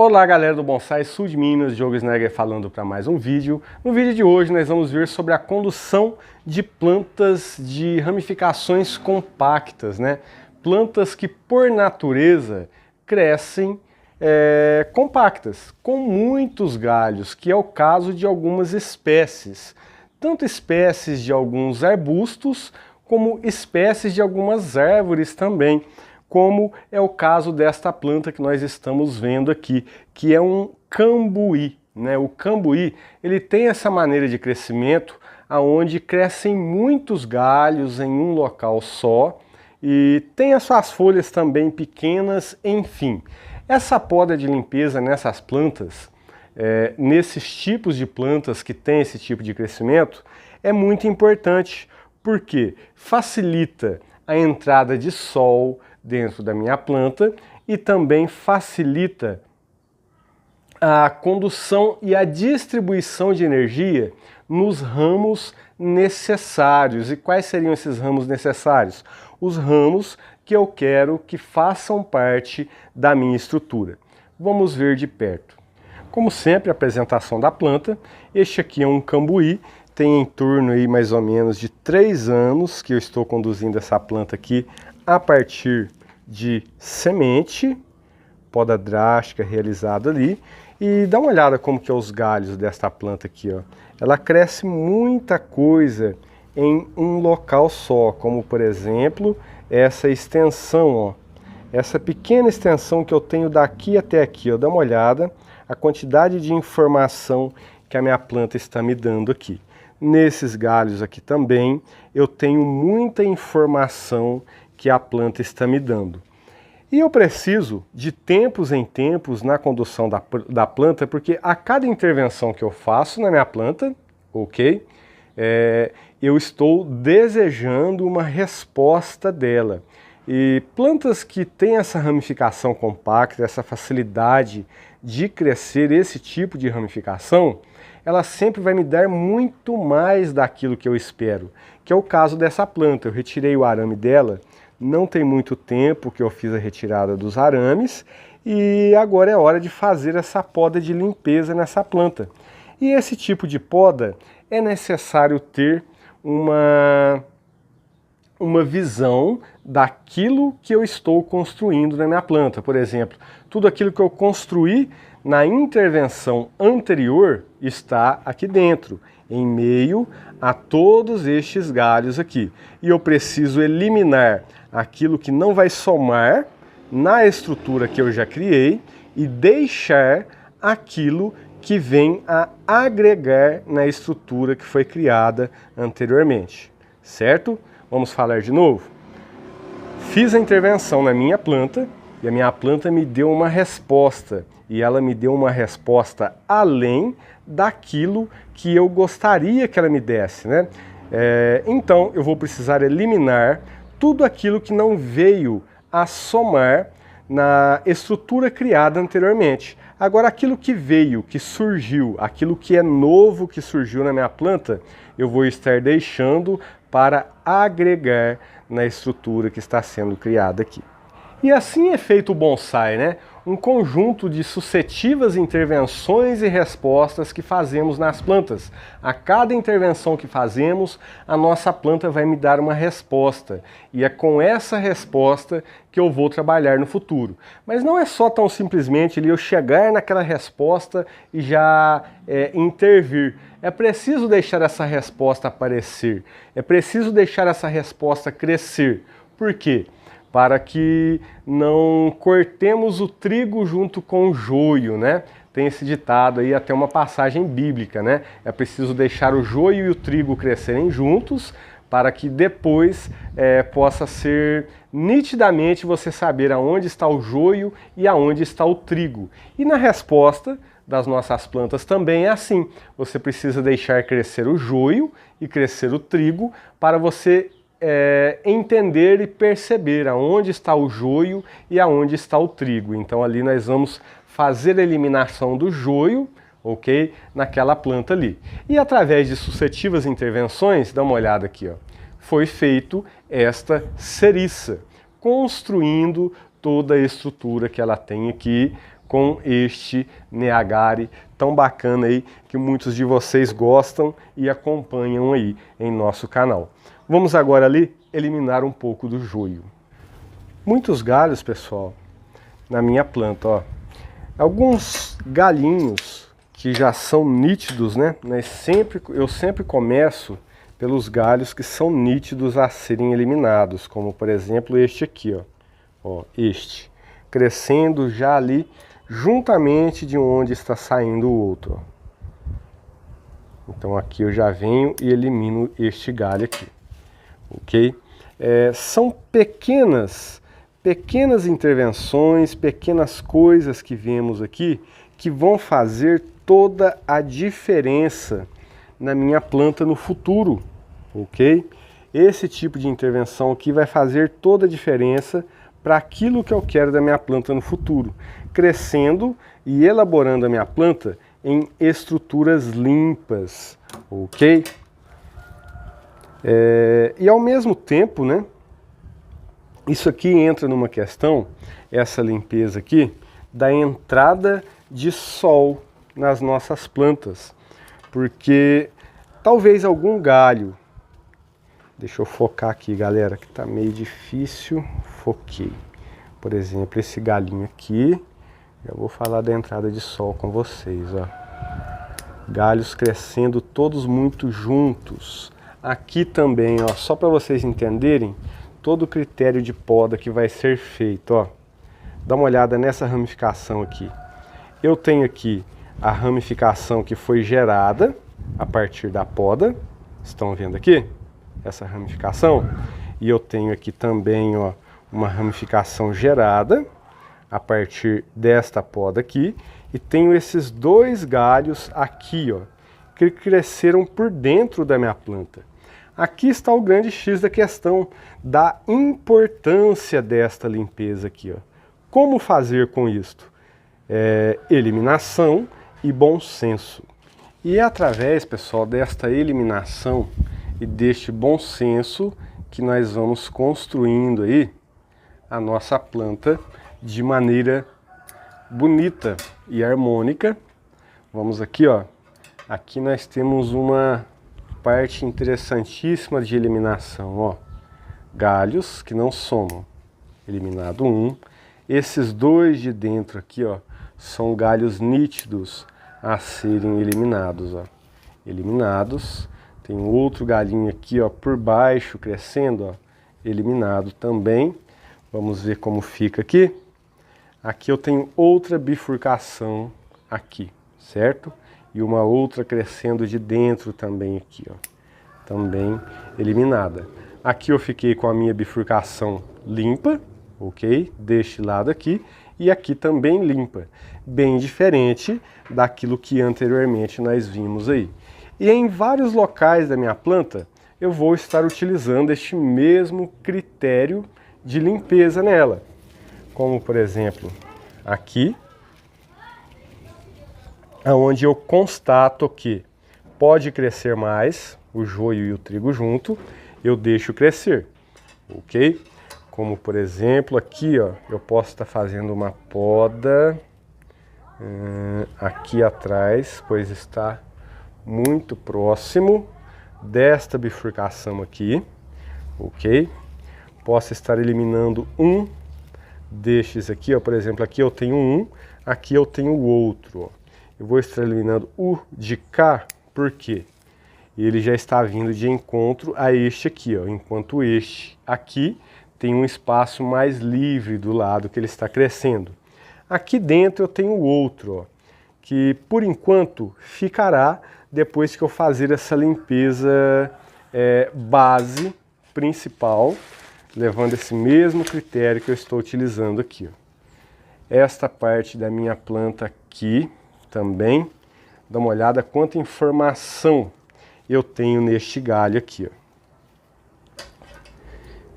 Olá galera do Bonsai Sul de Minas, Diogo Snegger falando para mais um vídeo. No vídeo de hoje nós vamos ver sobre a condução de plantas de ramificações compactas, né? Plantas que por natureza crescem compactas, com muitos galhos, que é o caso de algumas espécies. Tanto espécies de alguns arbustos, como espécies de algumas árvores também, como é o caso desta planta que nós estamos vendo aqui, que é um cambuí, né? O cambuí, ele tem essa maneira de crescimento aonde crescem muitos galhos em um local só e tem as suas folhas também pequenas, enfim. Essa poda de limpeza nessas plantas, nesses tipos de plantas que têm esse tipo de crescimento, é muito importante, porque facilita a entrada de sol dentro da minha planta e também facilita a condução e a distribuição de energia nos ramos necessários. E quais seriam esses ramos necessários? Os ramos que eu quero que façam parte da minha estrutura. Vamos ver de perto. Como sempre, a apresentação da planta. Este aqui é um cambuí, tem em torno aí mais ou menos de 3 anos que eu estou conduzindo essa planta aqui a partir de semente, poda drástica realizada ali, e dá uma olhada como que é os galhos desta planta aqui, ó. Ela cresce muita coisa em um local só, como por exemplo essa extensão, ó. Essa pequena extensão que eu tenho daqui até aqui, ó. Dá uma olhada a quantidade de informação que a minha planta está me dando aqui. Nesses galhos aqui também eu tenho muita informação que a planta está me dando. E eu preciso de tempos em tempos na condução da planta, porque a cada intervenção que eu faço na minha planta, ok? Eu estou desejando uma resposta dela. E plantas que têm essa ramificação compacta, essa facilidade de crescer esse tipo de ramificação, ela sempre vai me dar muito mais daquilo que eu espero, que é o caso dessa planta. Eu retirei o arame dela, não tem muito tempo que eu fiz a retirada dos arames e agora é hora de fazer essa poda de limpeza nessa planta. E esse tipo de poda é necessário ter uma visão daquilo que eu estou construindo na minha planta. Por exemplo, tudo aquilo que eu construí na intervenção anterior está aqui dentro, em meio a todos estes galhos aqui. E eu preciso eliminar aquilo que não vai somar na estrutura que eu já criei e deixar aquilo que vem a agregar na estrutura que foi criada anteriormente, certo? Vamos falar de novo? Fiz a intervenção na minha planta e a minha planta me deu uma resposta. E ela me deu uma resposta além daquilo que eu gostaria que ela me desse, né? Então eu vou precisar eliminar tudo aquilo que não veio a somar na estrutura criada anteriormente. Agora aquilo que veio, que surgiu, aquilo que é novo que surgiu na minha planta, eu vou estar deixando para agregar na estrutura que está sendo criada aqui. E assim é feito o bonsai, né? Um conjunto de sucessivas intervenções e respostas que fazemos nas plantas. A cada intervenção que fazemos, a nossa planta vai me dar uma resposta. E é com essa resposta que eu vou trabalhar no futuro. Mas não é só tão simplesmente eu chegar naquela resposta e já intervir. É preciso deixar essa resposta aparecer. É preciso deixar essa resposta crescer. Por quê? Para que não cortemos o trigo junto com o joio, né? Tem esse ditado aí, até uma passagem bíblica, né? É preciso deixar o joio e o trigo crescerem juntos, para que depois possa ser nitidamente você saber aonde está o joio e aonde está o trigo. E na resposta das nossas plantas também é assim. Você precisa deixar crescer o joio e crescer o trigo para você entender e perceber aonde está o joio e aonde está o trigo. Então ali nós vamos fazer a eliminação do joio, ok? Naquela planta ali. E através de sucessivas intervenções, dá uma olhada aqui, ó, foi feito esta seriça, construindo toda a estrutura que ela tem aqui com este Neagari tão bacana aí que muitos de vocês gostam e acompanham aí em nosso canal. Vamos agora ali eliminar um pouco do joio. Muitos galhos, pessoal, na minha planta, ó. Alguns galhinhos que já são nítidos, né? Eu sempre começo pelos galhos que são nítidos a serem eliminados, como por exemplo este aqui, ó, este, crescendo já ali juntamente de onde está saindo o outro, ó. Então aqui eu já venho e elimino este galho aqui, ok? São pequenas intervenções, pequenas coisas que vemos aqui que vão fazer toda a diferença na minha planta no futuro, ok? Esse tipo de intervenção aqui vai fazer toda a diferença para aquilo que eu quero da minha planta no futuro, crescendo e elaborando a minha planta em estruturas limpas, ok? E ao mesmo tempo, né? Isso aqui entra numa questão, essa limpeza aqui, da entrada de sol nas nossas plantas, porque talvez algum galho, deixa eu focar aqui, galera, que tá meio difícil, foquei. Por exemplo, esse galinho aqui, já vou falar da entrada de sol com vocês, ó. Galhos crescendo todos muito juntos. Aqui também, ó, só para vocês entenderem todo o critério de poda que vai ser feito, ó. Dá uma olhada nessa ramificação aqui. Eu tenho aqui a ramificação que foi gerada a partir da poda. Estão vendo aqui? Essa ramificação. E eu tenho aqui também, ó, uma ramificação gerada a partir desta poda aqui. E tenho esses dois galhos aqui, ó, que cresceram por dentro da minha planta. Aqui está o grande X da questão da importância desta limpeza aqui, ó. Como fazer com isto? Eliminação e bom senso. E é através, pessoal, desta eliminação e deste bom senso que nós vamos construindo aí a nossa planta de maneira bonita e harmônica. Vamos aqui, ó. Aqui nós temos uma parte interessantíssima de eliminação, ó. Galhos que não somam. Eliminado um. Esses dois de dentro aqui, ó, são galhos nítidos a serem eliminados, ó. Eliminados. Tem um outro galhinho aqui, ó, por baixo crescendo, ó, eliminado também. Vamos ver como fica aqui. Aqui eu tenho outra bifurcação aqui, certo? E uma outra crescendo de dentro também aqui, ó. Também eliminada. Aqui eu fiquei com a minha bifurcação limpa, ok? Deste lado aqui. E aqui também limpa. Bem diferente daquilo que anteriormente nós vimos aí. E em vários locais da minha planta, eu vou estar utilizando este mesmo critério de limpeza nela. Como, por exemplo, aqui, onde eu constato que pode crescer mais, o joio e o trigo junto, eu deixo crescer, ok? Como, por exemplo, aqui, ó, eu posso estar fazendo uma poda aqui atrás, pois está muito próximo desta bifurcação aqui, ok? Posso estar eliminando um destes aqui, ó, por exemplo, aqui eu tenho um, aqui eu tenho o outro, ó. Eu vou estar eliminando o de cá, por quê? Ele já está vindo de encontro a este aqui, ó, enquanto este aqui tem um espaço mais livre do lado que ele está crescendo. Aqui dentro eu tenho o outro, ó, que por enquanto ficará depois que eu fazer essa limpeza base principal, levando esse mesmo critério que eu estou utilizando aqui, ó. Esta parte da minha planta aqui também, dá uma olhada quanta informação eu tenho neste galho aqui, ó.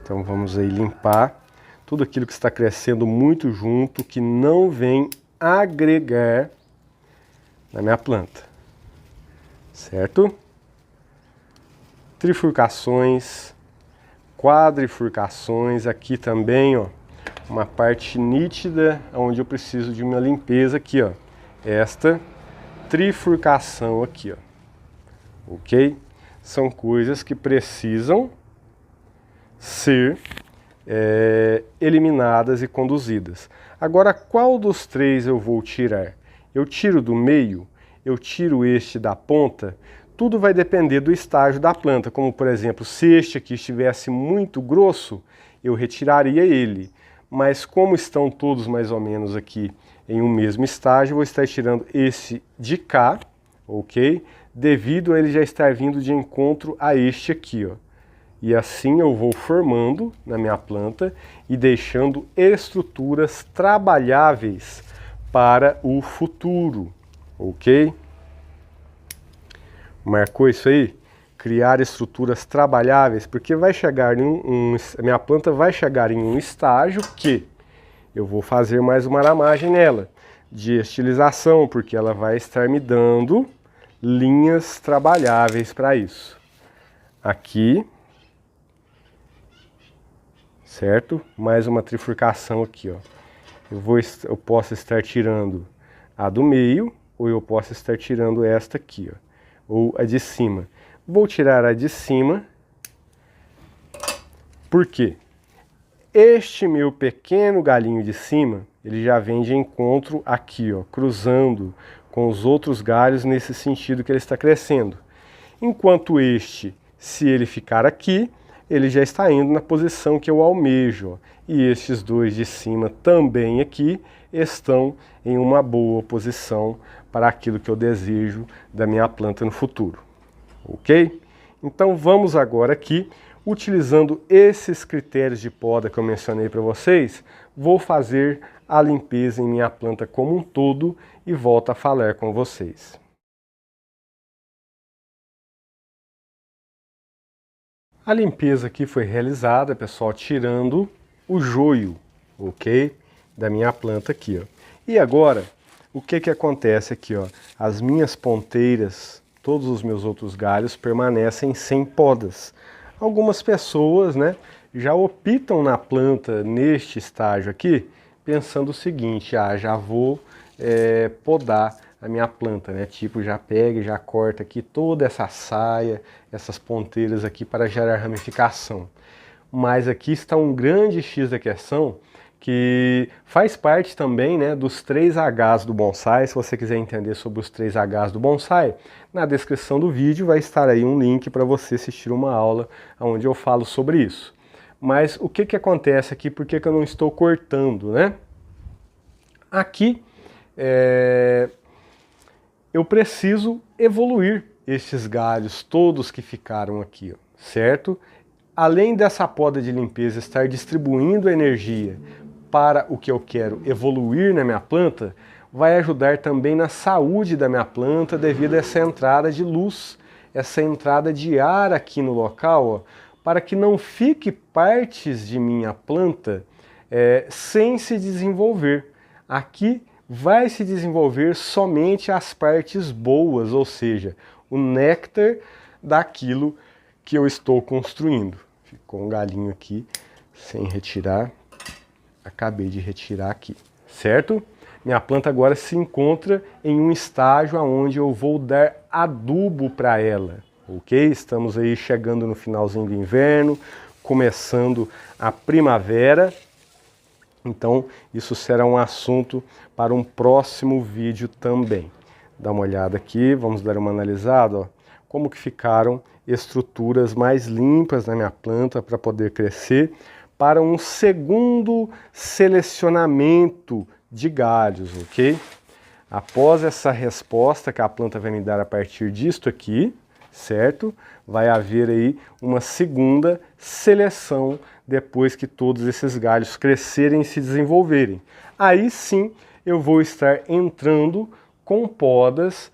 Então vamos aí limpar tudo aquilo que está crescendo muito junto, que não vem agregar na minha planta, certo? Trifurcações, quadrifurcações, aqui também, ó, uma parte nítida onde eu preciso de uma limpeza aqui, ó. Esta trifurcação aqui, ó. Ok? São coisas que precisam ser eliminadas e conduzidas. Agora, qual dos três eu vou tirar? Eu tiro do meio? Eu tiro este da ponta? Tudo vai depender do estágio da planta, como por exemplo, se este aqui estivesse muito grosso, eu retiraria ele. Mas como estão todos mais ou menos aqui em um mesmo estágio, eu vou estar tirando esse de cá, ok? Devido a ele já estar vindo de encontro a este aqui, ó. E assim eu vou formando na minha planta e deixando estruturas trabalháveis para o futuro, ok? Marcou isso aí? Criar estruturas trabalháveis, porque vai chegar a minha planta vai chegar em um estágio que eu vou fazer mais uma aramagem nela, de estilização, porque ela vai estar me dando linhas trabalháveis para isso. Aqui, certo? Mais uma trifurcação aqui, ó. Eu posso estar tirando a do meio, ou eu posso estar tirando esta aqui, ó. Ou a de cima. Vou tirar a de cima. Por quê? Este meu pequeno galinho de cima, ele já vem de encontro aqui, ó, cruzando com os outros galhos nesse sentido que ele está crescendo. Enquanto este, se ele ficar aqui, ele já está indo na posição que eu almejo, ó. E estes dois de cima também aqui estão em uma boa posição para aquilo que eu desejo da minha planta no futuro, ok? Então vamos agora aqui, utilizando esses critérios de poda que eu mencionei para vocês, vou fazer a limpeza em minha planta como um todo e volto a falar com vocês. A limpeza aqui foi realizada, pessoal, tirando o joio, ok? Da minha planta aqui, ó. E agora, o que acontece aqui, ó? As minhas ponteiras, todos os meus outros galhos permanecem sem podas. Algumas pessoas, né, já optam na planta neste estágio aqui, pensando o seguinte, já vou podar a minha planta, né? Tipo, já pega e já corta aqui toda essa saia, essas ponteiras aqui para gerar ramificação. Mas aqui está um grande X da questão que faz parte também, né, dos 3Hs do bonsai. Se você quiser entender sobre os 3Hs do bonsai, na descrição do vídeo vai estar aí um link para você assistir uma aula onde eu falo sobre isso. Mas o que acontece aqui, por que eu não estou cortando, né? Aqui eu preciso evoluir estes galhos todos que ficaram aqui, ó, certo? Além dessa poda de limpeza estar distribuindo energia para o que eu quero evoluir na minha planta, vai ajudar também na saúde da minha planta devido a essa entrada de luz, essa entrada de ar aqui no local, ó, para que não fique partes de minha planta sem se desenvolver. Aqui vai se desenvolver somente as partes boas, ou seja, o néctar daquilo que eu estou construindo. Ficou um galinho aqui sem retirar, acabei de retirar aqui, certo? Minha planta agora se encontra em um estágio onde eu vou dar adubo para ela, ok? Estamos aí chegando no finalzinho do inverno, começando a primavera, então isso será um assunto para um próximo vídeo também. Dá uma olhada aqui, vamos dar uma analisada, ó, como que ficaram estruturas mais limpas na minha planta para poder crescer, para um segundo selecionamento de galhos, ok? Após essa resposta que a planta vai me dar a partir disto aqui, certo? Vai haver aí uma segunda seleção depois que todos esses galhos crescerem e se desenvolverem. Aí sim eu vou estar entrando com podas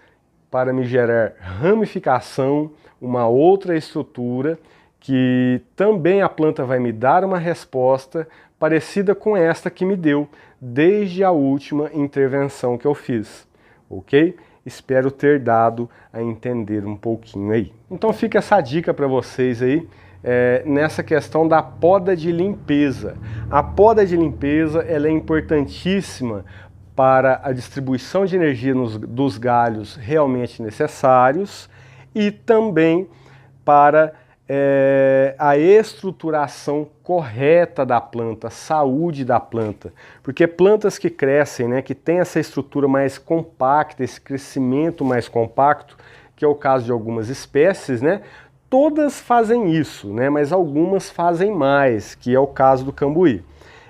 para me gerar ramificação, uma outra estrutura que também a planta vai me dar uma resposta parecida com esta que me deu desde a última intervenção que eu fiz, ok? Espero ter dado a entender um pouquinho aí. Então fica essa dica para vocês aí, nessa questão da poda de limpeza. A poda de limpeza ela é importantíssima para a distribuição de energia dos galhos realmente necessários e também para a estruturação correta da planta, a saúde da planta. Porque plantas que crescem, né, que têm essa estrutura mais compacta, esse crescimento mais compacto, que é o caso de algumas espécies, né, todas fazem isso, né, mas algumas fazem mais, que é o caso do cambuí.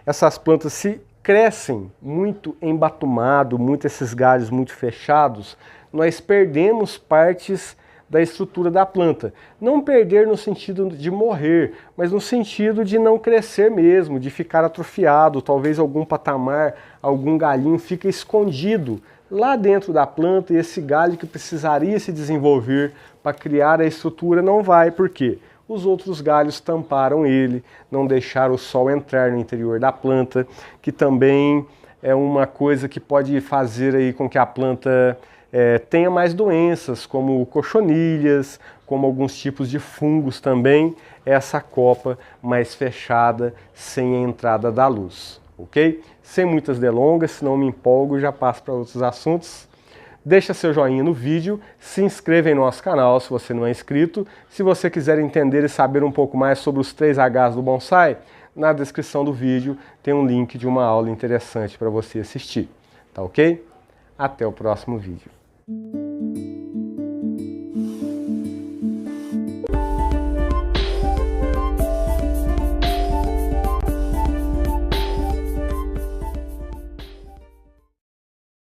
Essas plantas se crescem muito embatumado, muito esses galhos muito fechados, nós perdemos partes da estrutura da planta. Não perder no sentido de morrer, mas no sentido de não crescer mesmo, de ficar atrofiado, talvez algum patamar, algum galhinho fica escondido lá dentro da planta e esse galho que precisaria se desenvolver para criar a estrutura não vai, por quê? Os outros galhos tamparam ele, não deixaram o sol entrar no interior da planta, que também é uma coisa que pode fazer aí com que a planta tenha mais doenças, como cochonilhas, como alguns tipos de fungos também, essa copa mais fechada, sem a entrada da luz, ok? Sem muitas delongas, senão me empolgo e já passo para outros assuntos. Deixa seu joinha no vídeo, se inscreva em nosso canal se você não é inscrito. Se você quiser entender e saber um pouco mais sobre os 3 Hs do bonsai, na descrição do vídeo tem um link de uma aula interessante para você assistir, tá ok? Até o próximo vídeo.